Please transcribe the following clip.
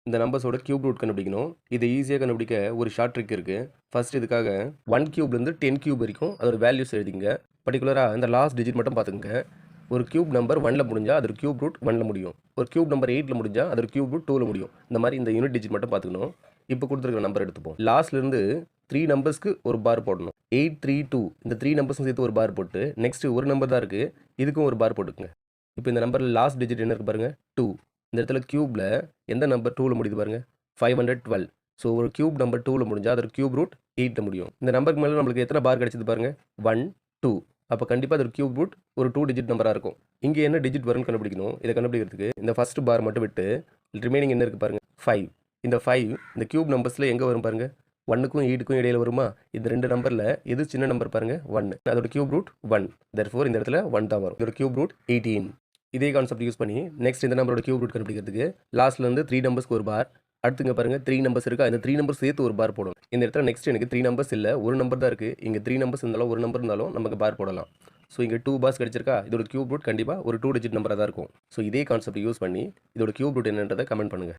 இந்த நம்பர்ஸோட cube root கண்டுபிடிக்கணும். இதை ஈஸியாக கண்டுபிடிக்க ஒரு ஷார்ட் ட்ரிக் இருக்குது. ஃபர்ஸ்ட் இதுக்காக 1 கியூப்லேருந்து 10 கியூப் வரைக்கும் அதோட வேல்யூஸ் எழுதிங்க. பர்டிகுலராக இந்த லாஸ்ட் டிஜிட் மட்டும் பார்த்துங்க. ஒரு கியூப் நம்பர் 1ல் முடிஞ்சால் அதோட கியூப் ரூட் 1ல் முடியும். ஒரு கியூப் நம்பர் 8ல் முடிஞ்சால் அதோட கியூப் ரூட் 2ல் முடியும். இந்த மாதிரி இந்த யூனிட் டிஜிட் மட்டும் பார்த்துக்கணும். இப்போ கொடுத்துருக்க நம்பர் எடுத்துப்போம். லாஸ்ட்லேருந்து 3 நம்பர்ஸ்க்கு ஒரு பார் போடணும். 8, 3, 2 இந்த 3 நம்பர்ஸும் சேர்த்து ஒரு பார் போட்டு நெக்ஸ்ட் ஒரு நம்பர் தான் இருக்குது, இதுக்கும் ஒரு பார் போட்டுக்குங்க. இப்போ இந்த நம்பரில் லாஸ்ட் டிஜிட் என்ன இருக்குது பாருங்கள், 2. இந்த இடத்துல கியூப்பில் எந்த நம்பர் 2ல் முடியுது பாருங்கள், 512. ஸோ ஒரு கியூப் நம்பர் 2ல் முடிஞ்சால் அதோட கியூப் ரூட் 8ல் முடியும். இந்த நம்பருக்கு மேலே நம்மளுக்கு எத்தனை பார் கிடைச்சது பாருங்கள், 1, 2. அப்போ கண்டிப்பாக அதோட கியூப் ரூட் ஒரு 2 டிஜிட் நம்பராக இருக்கும். இங்கே என்ன டிஜிட் வரும்னு கண்டுபிடிக்கணும். இதை கண்டுபிடிக்கிறதுக்கு இந்த ஃபர்ஸ்ட் பார் மட்டும் விட்டு ரிமைனிங் என்ன இருக்குது பாருங்கள், 5. இந்த 5 இந்த கியூப் நம்பர்ஸில் எங்கே வரும் பாருங்கள், 1க்கும் 8க்கும் இடையில வருமா? இந்த ரெண்டு நம்பரில் எது சின்ன நம்பர் பாருங்கள், 1. அதோட கியூப் ரூட் 1. therefore இந்த இடத்துல 1 தான் வரும். இதோட கியூப் ரூட் 18. இதே கான்செப்ட் யூஸ் பண்ணி நெக்ஸ்ட் இந்த நம்பரோட கியூப் ரூட் கண்டுபிடிக்கிறதுக்கு லாஸ்ட்லேருந்து 3 நம்பர்ஸ்க்கு ஒரு பார், அடுத்துங்க பாருங்கள் 3 நம்பர்ஸ் இருக்கா, இந்த 3 நம்பர் சேர்த்து ஒரு பார் போடணும். இந்த இடத்துல நெக்ஸ்ட் எனக்கு 3 நம்பர்ஸ் இல்லை, ஒரு நம்பர் தான் இருக்குது. இங்கே 3 நம்பர்ஸ் இருந்தாலும் ஒரு நம்பர் இருந்தாலும் நமக்கு பார் போடலாம். ஸோ இங்கே 2 பார்ஸ் கிடச்சிருக்கா, இதோட கியூப் ரூட் கண்டிப்பாக ஒரு 2 டிஜிட் நம்பராக தான் இருக்கும். ஸோ இதே கான்செப்ட் யூஸ் பண்ணி இதோட கியூப் ரூட் என்னன்றதை கமெண்ட் பண்ணுங்கள்.